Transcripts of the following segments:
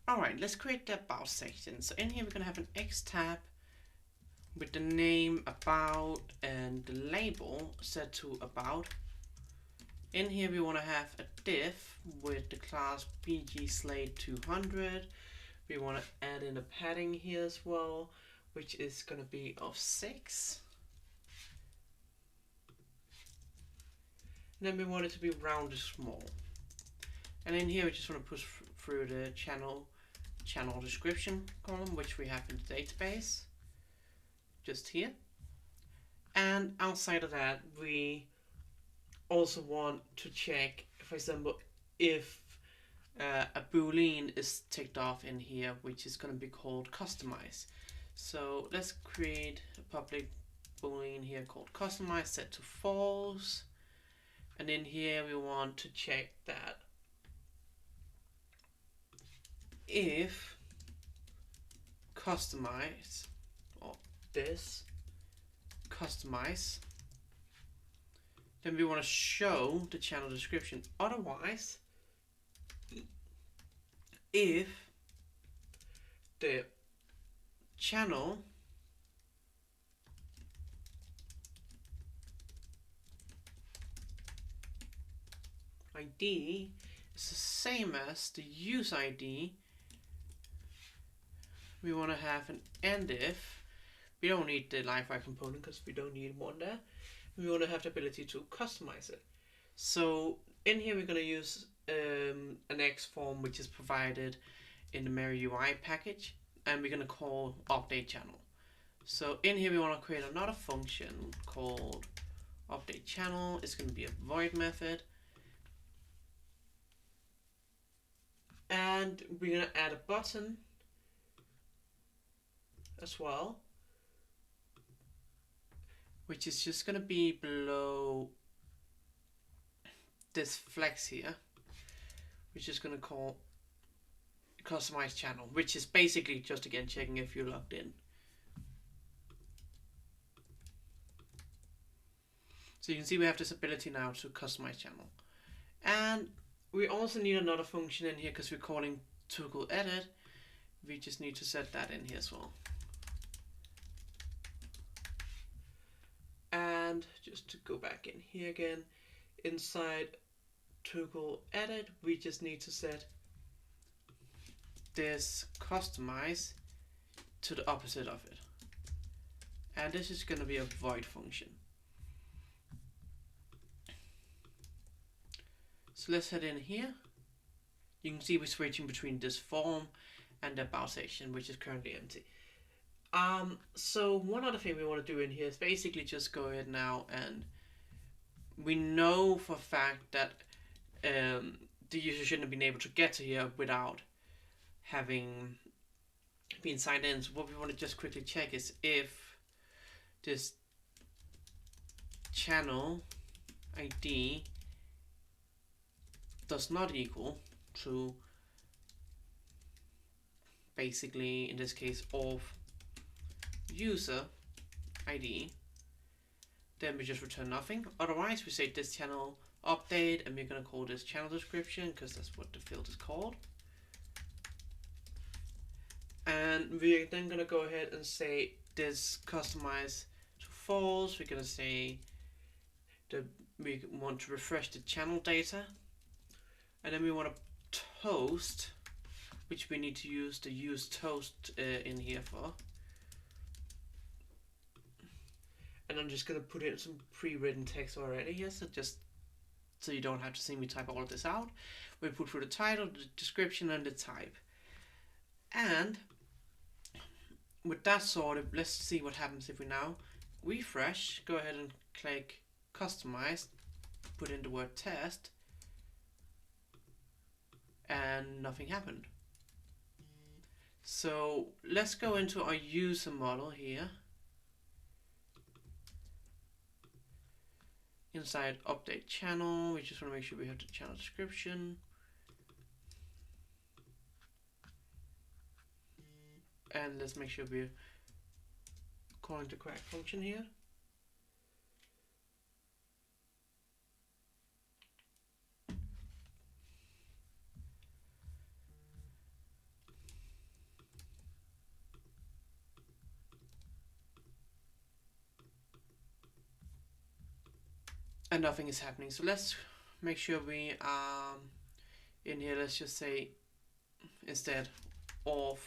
Alright, let's create the about section. So in here we're going to have an X tab with the name about and the label set to about. In here we want to have a div with the class bgslate200. We want to add in a padding here as well, which is going to be of 6. And then we want it to be rounded small. And in here we just want to push through the channel description column, which we have in the database, just here. And outside of that, we also want to check, for example, if a boolean is ticked off in here, which is going to be called customize. So let's create a public boolean here called customize set to false. And in here we want to check that if customize, or this customize, then we want to show the channel description. Otherwise, if the channel ID is the same as the use ID, we want to have an end if. We don't need the Livewire component because we don't need one there. We want to have the ability to customize it. So in here we're going to use an X form which is provided in the MaryUI package, and we're going to call update channel. So in here we want to create another function called update channel. It's going to be a void method, and we're going to add a button as well, which is just going to be below this flex here, which is going to call customize channel, which is basically just again checking if you're logged in. So you can see we have this ability now to customize channel. And we also need another function in here because we're calling toggle edit. We just need to set that in here as well. And just to go back in here again, inside toggle edit, we just need to set this customize to the opposite of it. And this is going to be a void function. So let's head in here. You can see we're switching between this form and the about section, which is currently empty. So one other thing we want to do in here is basically just go ahead now, and we know for a fact that the user shouldn't have been able to get to here without having been signed in. So what we want to just quickly check is if this channel ID does not equal to, basically in this case, of user ID, then we just return nothing. Otherwise we say this channel update, and we're going to call this channel description because that's what the field is called. And we're then going to go ahead and say this customize to false. We're going to say that we want to refresh the channel data, and then we want to toast, which we need to use the use toast in here for. And I'm just going to put in some pre-written text already here, so just so you don't have to see me type all of this out. We put through the title, the description, and the type. And with that sorted, let's see what happens if we now refresh, go ahead and click customize, put in the word test, and nothing happened. So let's go into our user model here. Inside update channel, we just want to make sure we have the channel description. And let's make sure we're calling the correct function here. and nothing is happening. So let's make sure we in here, let's just say instead of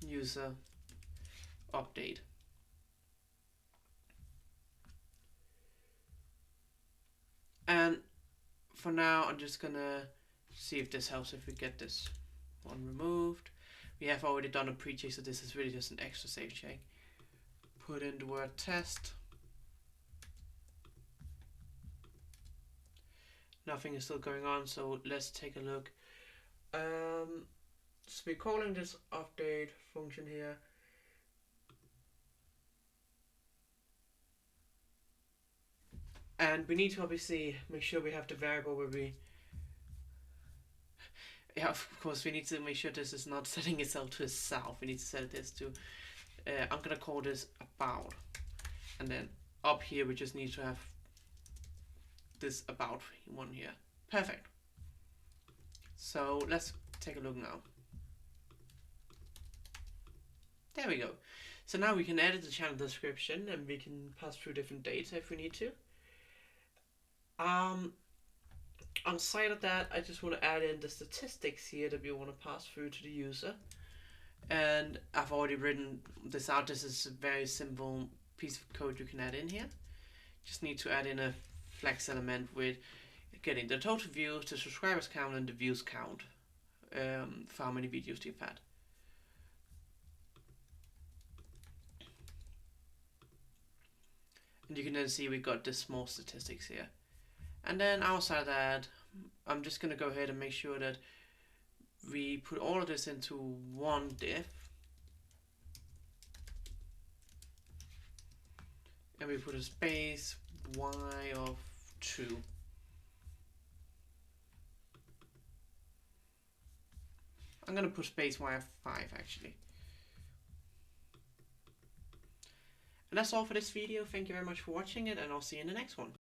user update. And for now, I'm just gonna see if this helps if we get this one removed. We have already done a pre-check, so this is really just an extra safe check. Put in the word test. Nothing is still going on, so let's take a look. So we're calling this update function here. And we need to obviously make sure we have the variable where we, yeah, of course we need to make sure this is not setting itself to itself. We need to set this to, I'm gonna call this about. And then up here we just need to have this about one here. Perfect. So let's take a look now. There we go. So now we can edit the channel description and we can pass through different data if we need to. On the side of that, I just want to add in the statistics here that we want to pass through to the user. And I've already written this out. This is a very simple piece of code you can add in here. Just need to add in a flex element with getting the total views, the subscribers count, and the views count for how many videos you've had. And you can then see we got the small statistics here. And then outside of that, I'm just going to go ahead and make sure that we put all of this into one div. And we put a space y of 2. I'm going to put space y of 5 actually. And that's all for this video. Thank you very much for watching it, and I'll see you in the next one.